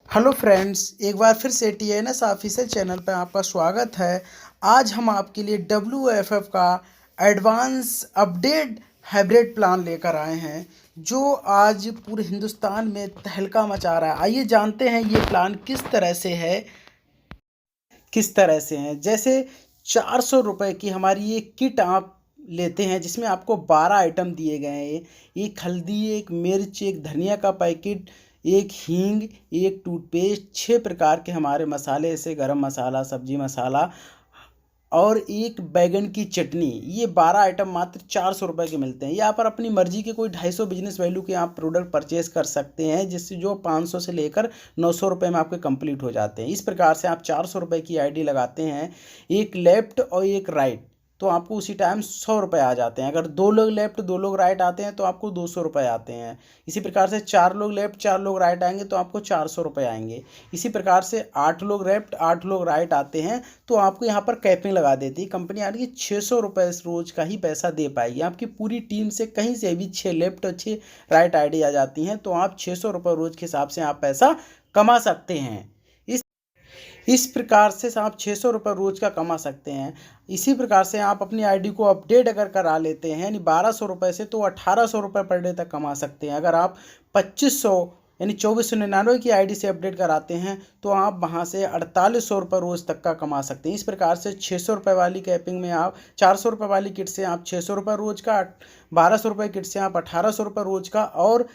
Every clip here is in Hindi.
हेलो फ्रेंड्स, एक बार फिर से TNS ऑफिशियल चैनल पर आपका स्वागत है। आज हम आपके लिए WFF का एडवांस अपडेट हाइब्रिड प्लान लेकर आए हैं जो आज पूरे हिंदुस्तान में तहलका मचा रहा है। आइए जानते हैं ये प्लान किस तरह से है। जैसे 400 रुपये की हमारी ये किट आप लेते हैं जिसमें आपको 12 आइटम दिए गए हैं। एक हल्दी, एक मिर्च, एक धनिया का पैकेट, एक हींग, एक टूथपेस्ट, 6 प्रकार के हमारे मसाले जैसे गरम मसाला, सब्जी मसाला और एक बैगन की चटनी। ये 12 आइटम मात्र 400 रुपये के मिलते हैं। यहाँ पर अपनी मर्जी के कोई 250 बिजनेस वैल्यू के आप प्रोडक्ट परचेज कर सकते हैं जिससे जो 500 से लेकर 900 रुपये में आपके कंप्लीट हो जाते हैं। इस प्रकार से आप 400 रुपये की आईडी लगाते हैं, एक लेफ्ट और एक राइट, तो आपको उसी टाइम 100 रुपये आ जाते हैं। अगर 2 लोग लेफ्ट 2 लोग राइट आते हैं तो आपको 200 रुपये आते हैं। इसी प्रकार से 4 लोग लेफ्ट 4 लोग राइट आएंगे तो आपको 400 रुपये आएंगे। इसी प्रकार से 8 लोग लेफ्ट 8 लोग राइट आते हैं तो आपको यहाँ पर कैपिंग लगा देती है कंपनी। यानी कि 600 रुपये रोज का ही पैसा दे पाएगी। आपकी पूरी टीम से कहीं से भी 6 लेफ्ट और 6 राइट आईडी आ जाती हैं तो आप 600 रुपये रोज के हिसाब से आप पैसा कमा सकते हैं। इस प्रकार से आप 600 रुपये रोज का कमा सकते हैं। इसी प्रकार से आप अपनी आईडी को अपडेट अगर करा लेते हैं यानी 1200 रुपये से तो 1800 रुपये पर डे तक कमा सकते हैं। अगर आप 2500 यानी 2499 की आईडी से अपडेट कराते हैं तो आप वहां से 4800 रुपये रोज तक का कमा सकते हैं। इस प्रकार से 600 रुपये वाली कैपिंग में आप 400 रुपये वाली किट से आप 600 रुपये रोज का, 1200 रुपये किट से आप 1800 रुपये रोज का और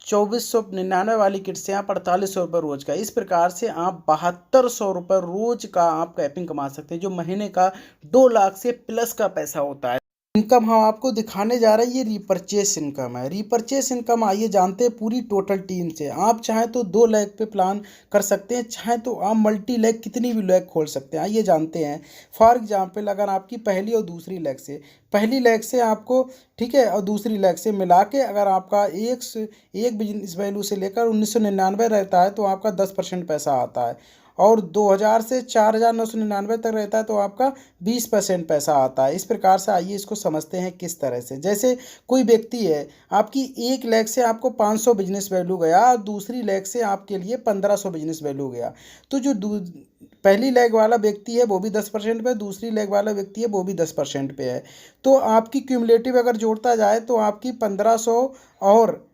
2499 वाली किट से आप 4800 रुपये रोज का। इस प्रकार से आप 7200 रुपये रोज का आप कैपिंग कमा सकते हैं जो महीने का 2 लाख से प्लस का पैसा होता है। इनकम हम आपको दिखाने जा रहे हैं, ये रिपर्चेस इनकम है। रिपर्चेस इनकम आइए जानते हैं पूरी टोटल टीम से। आप चाहें तो 2 लाख पे प्लान कर सकते हैं, चाहें तो आप मल्टी लैग कितनी भी लैग खोल सकते हैं। आइए जानते हैं। फॉर एग्जांपल अगर आपकी पहली और दूसरी लैग से आपको, ठीक है, और दूसरी लैग से मिला के अगर आपका एक बिजनेस वैल्यू से लेकर 1999 रहता है तो आपका 10% पैसा आता है, और 2000 से 4999 तक रहता है तो आपका 20% पैसा आता है। इस प्रकार से आइए इसको समझते हैं किस तरह से। जैसे कोई व्यक्ति है, आपकी 1 लाख से आपको 500 बिजनेस वैल्यू गया और दूसरी लैग से आपके लिए 1500 बिजनेस वैल्यू गया, तो जो पहली लैग वाला व्यक्ति है वो भी 10% पे, दूसरी लैग वाला व्यक्ति है वो भी 10% पे है। तो आपकी क्यूमुलेटिव अगर जोड़ता जाए तो आपकी 1500 और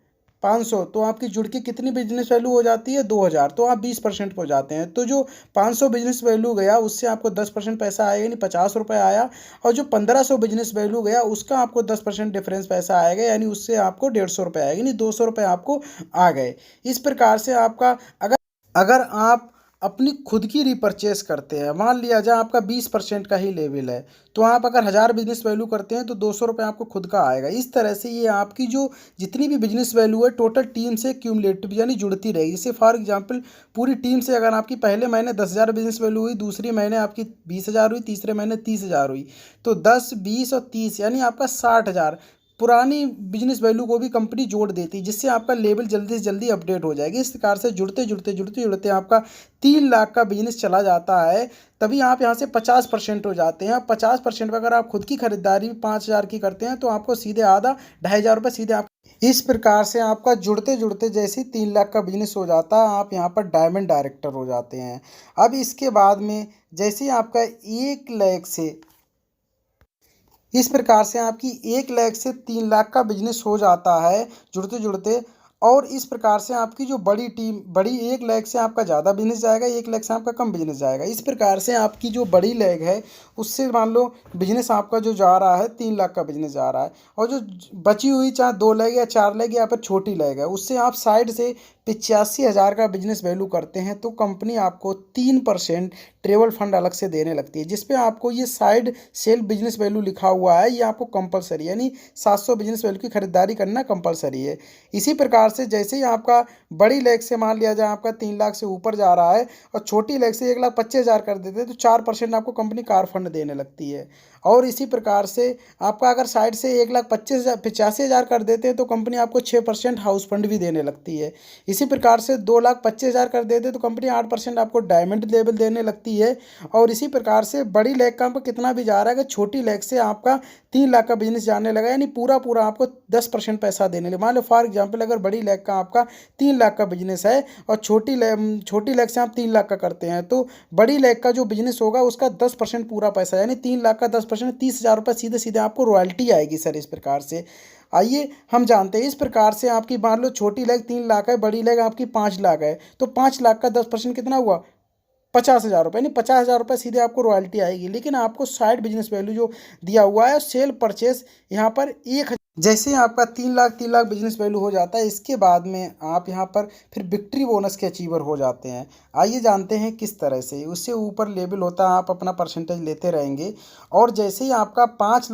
500 तो आपकी जुड़ के कितनी बिजनेस वैल्यू हो जाती है 2000, तो आप 20% पे हो जाते हैं। तो जो 500 बिजनेस वैल्यू गया उससे आपको 10% पैसा आएगा यानी 50 रुपये आया, और जो 1500 बिजनेस वैल्यू गया उसका आपको 10% डिफरेंस पैसा आएगा यानी उससे आपको 150 रुपये आएगा, यानी 200 रुपये आपको आ गए। इस प्रकार से आपका अगर अगर आप अपनी खुद की रिपर्चेस करते हैं, मान लिया जाए आपका 20% का ही लेवल है, तो आप अगर 1000 बिजनेस वैल्यू करते हैं तो 200 रुपये आपको खुद का आएगा। इस तरह से ये आपकी जो जितनी भी बिजनेस वैल्यू है टोटल टीम से क्यूमुलेटिव यानी जुड़ती रहेगी। जैसे फॉर एग्जांपल पूरी टीम से अगर आपकी पहले महीने 10,000 बिजनेस वैल्यू हुई, दूसरी महीने आपकी 20,000 हुई, तीसरे महीने 30,000 हुई, तो 10, 20 और 30 यानी आपका 60,000 पुरानी बिजनेस वैल्यू को भी कंपनी जोड़ देती है जिससे आपका लेवल जल्दी से जल्दी अपडेट हो जाएगी। इस प्रकार से जुड़ते आपका 3 लाख का बिजनेस चला जाता है। तभी आप यहाँ से 50% हो जाते हैं। 50% पर अगर आप खुद की खरीदारी 5,000 की करते हैं तो आपको सीधे आधा 2,500 रुपये सीधे आप। इस प्रकार से आपका जुड़ते जैसे ही 3 लाख का बिजनेस हो जाता है आप यहाँ पर डायमंड डायरेक्टर हो जाते हैं। अब इसके बाद में जैसे ही आपका 1 लाख से, इस प्रकार से आपकी 1 लाख से 3 लाख का बिजनेस हो जाता है जुड़ते। और इस प्रकार से आपकी जो बड़ी टीम, बड़ी 1 लाख से आपका ज़्यादा बिजनेस जाएगा, 1 लाख से आपका कम बिजनेस जाएगा। इस प्रकार से आपकी जो बड़ी लैग है उससे मान लो बिजनेस आपका जो जा रहा है 3 लाख का बिजनेस जा रहा है, और जो बची हुई चाहे 2 लाख या 4 लाख या फिर छोटी लैग है उससे आप साइड से 85,000 का बिजनेस वैल्यू करते हैं तो कंपनी आपको 3% ट्रेवल फंड अलग से देने लगती है, जिसपे आपको ये साइड सेल बिजनेस वैल्यू लिखा हुआ है, ये आपको कंपलसरी यानी 700 बिजनेस वैल्यू की खरीदारी करना कंपलसरी है। इसी प्रकार से जैसे ही आपका बड़ी लैग से मान लिया जाए आपका 3 लाख से ऊपर जा रहा है और छोटी लैग से 1,25,000 कर देते हैं तो 4% आपको कंपनी कार फंड देने लगती है। और इसी प्रकार से आपका अगर साइड से 1,85,000 कर देते हैं तो कंपनी आपको 6% हाउस फंड भी देने लगती है। इसी प्रकार से 2,25,000 कर देते तो कंपनी 8% आपको डायमंड लेवल देने लगती है। और इसी प्रकार से बड़ी लेग का आपको कितना भी जा रहा है, अगर छोटी लेग से आपका 3 लाख का बिजनेस जाने लगा, यानी पूरा पूरा आपको 10% पैसा देने लगे। मान लो फॉर एग्जाम्पल अगर बड़ी लेग का आपका 3 लाख का बिजनेस है और छोटी लेग से आप 3 लाख का करते हैं, तो बड़ी लेग का जो बिजनेस होगा उसका 10% पूरा पैसा, यानी 3 लाख का 10% 30,000 रुपये सीधे सीधे आपको रॉयल्टी आएगी सर। इस प्रकार से आइए हम जानते हैं, इस प्रकार से आपकी मान लो छोटी लेग 3 लाख है, बड़ी लेग आपकी 5 लाख है, तो 5 लाख का 10% कितना हुआ, 50,000 रुपये, यानी 50,000 रुपये सीधे आपको रॉयल्टी आएगी। लेकिन आपको साइड बिजनेस वैल्यू जो दिया हुआ है सेल परचेस यहाँ पर 1,000, जैसे ही आपका 3 लाख बिजनेस वैल्यू हो जाता है, इसके बाद में आप यहाँ पर फिर विक्ट्री बोनस के अचीवर हो जाते हैं। आइए जानते हैं किस तरह से। उससे ऊपर लेवल होता है, आप अपना परसेंटेज लेते रहेंगे। और जैसे ही आपका 5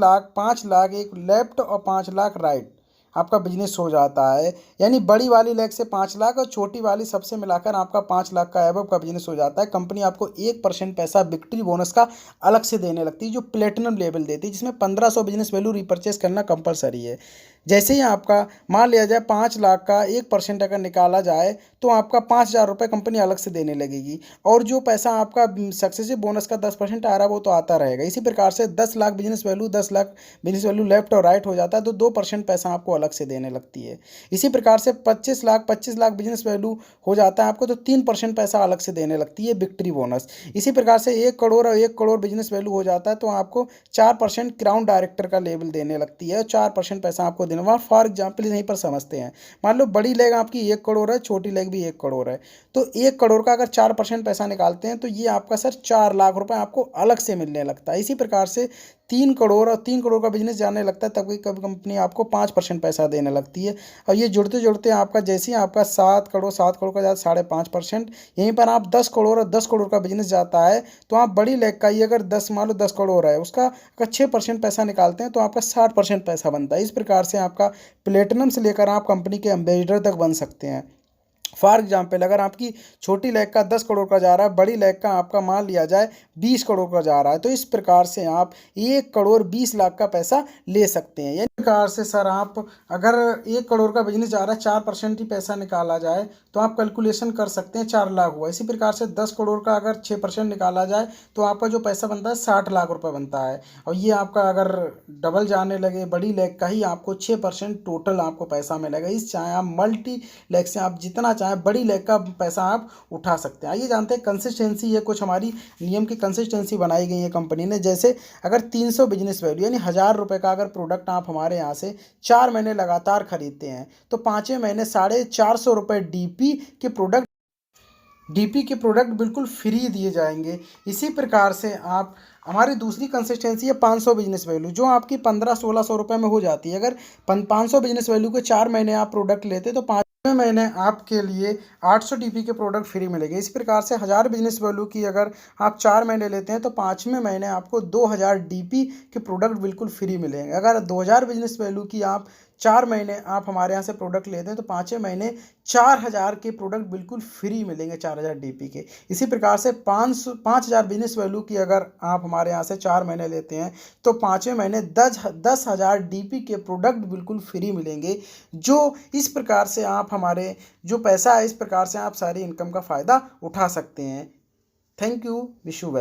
लाख एक लेफ्ट और 5 लाख राइट आपका बिजनेस हो जाता है, यानी बड़ी वाली लेग से 5 लाख और छोटी वाली सबसे मिलाकर आपका 5 लाख का एबव का बिजनेस हो जाता है, कंपनी आपको 1% पैसा विक्ट्री बोनस का अलग से देने लगती है, जो प्लेटिनम लेवल देती है, जिसमें 1,500 बिजनेस वैल्यू रिपर्चेस करना कंपलसरी है। जैसे ही आपका मान लिया जाए 5 लाख का 1% अगर निकाला जाए तो आपका 5,000 रुपये कंपनी अलग से देने लगेगी। और जो पैसा आपका सक्सेसिव बोनस का 10% आ रहा है वो तो आता रहेगा। इसी प्रकार से 10 लाख बिजनेस वैल्यू लेफ्ट और राइट हो जाता है तो 2% पैसा आपको अलग से देने लगती है। इसी प्रकार से 25 लाख बिजनेस वैल्यू हो जाता है आपको तो 3% पैसा अलग से देने लगती है विक्ट्री बोनस। इसी प्रकार से 1 करोड़ और 1 करोड़ बिजनेस वैल्यू हो जाता है तो आपको 4% क्राउन डायरेक्टर का लेवल देने लगती है और 4% पैसा आपको देना। वहाँ फॉर एग्जाम्पल यहीं पर समझते हैं, मान लो बड़ी लेग आपकी 1 करोड़ है, छोटी लेग भी 1 करोड़ है, तो 1 करोड़ का अगर 4% पैसा निकालते हैं तो ये आपका सर 4 लाख रुपए आपको अलग से मिलने लगता है। इसी प्रकार से 3 करोड़ और 3 करोड़ का बिजनेस जाने लगता है, तब कभी कंपनी आपको 5% पैसा देने लगती है। और ये जुड़ते जुड़ते आपका जैसे ही आपका 7 करोड़ का जाता 5.5%, यहीं पर आप 10 करोड़ और 10 करोड़ का बिजनेस जाता है तो आप बड़ी लेग का ही अगर 10 मान लो 10 करोड़ है, उसका अगर 6% पैसा निकालते हैं तो आपका 60% पैसा बनता है। इस प्रकार से आपका प्लेटिनम से लेकर आप कंपनी के एम्बेसडर तक बन सकते हैं। फॉर एग्जाम्पल अगर आपकी छोटी लेग का 10 करोड़ का जा रहा है, बड़ी लेग का आपका मान लिया जाए 20 करोड़ का जा रहा है, तो इस प्रकार से आप 1 करोड़ 20 लाख का पैसा ले सकते हैं। यानी प्रकार से सर आप अगर 1 करोड़ का बिजनेस जा रहा है 4% ही पैसा निकाला जाए तो आप कैलकुलेशन कर सकते हैं 4 लाख हुआ। इसी प्रकार से 10 करोड़ का अगर 6% निकाला जाए तो आपका जो पैसा बनता है 60 लाख रुपए बनता है। और ये आपका अगर डबल जाने लगे बड़ी लेग का ही आपको 6% टोटल आपको पैसा मिलेगा। इस चाहे आप मल्टी लेग से आप जितना चाहें बड़ी लेग का पैसा आप उठा सकते हैं। आइए जानते हैं कंसिस्टेंसी, ये कुछ हमारी नियम की कंसिस्टेंसी बनाई गई है कंपनी ने। जैसे अगर 300 बिजनेस वैल्यू यानी 1,000 रुपये का अगर प्रोडक्ट आप हमारे यहाँ से 4 महीने लगातार खरीदते हैं तो 5वें महीने 450 रुपये डीपी के प्रोडक्ट बिल्कुल फ्री दिए जाएंगे। इसी प्रकार से आप हमारी दूसरी कंसिस्टेंसी है 500 बिजनेस वैल्यू, जो आपकी 1500-1600 रुपये में हो जाती है। अगर 500 बिजनेस वैल्यू के 4 महीने आप प्रोडक्ट लेते तो 5वें महीने आपके लिए 800 डीपी के प्रोडक्ट फ्री मिलेंगे। इस प्रकार से 1,000 बिजनेस वैल्यू की अगर आप 4 महीने लेते हैं तो 5वें महीने आपको 2,000 डीपी के प्रोडक्ट बिल्कुल फ्री मिलेंगे। अगर 2,000 बिजनेस वैल्यू की आप 4 महीने आप हमारे यहाँ से प्रोडक्ट लेते हैं तो 5वें महीने 4,000 के प्रोडक्ट बिल्कुल फ्री मिलेंगे 4,000 डीपी के। इसी प्रकार से 5,000 बिजनेस वैल्यू की अगर आप हमारे यहाँ से 4 महीने लेते हैं तो 5वें महीने 10,000 डीपी के प्रोडक्ट बिल्कुल फ्री मिलेंगे। जो इस प्रकार से आप हमारे जो पैसा है इस प्रकार से आप सारी इनकम का फ़ायदा उठा सकते हैं। Thank you, wish you well.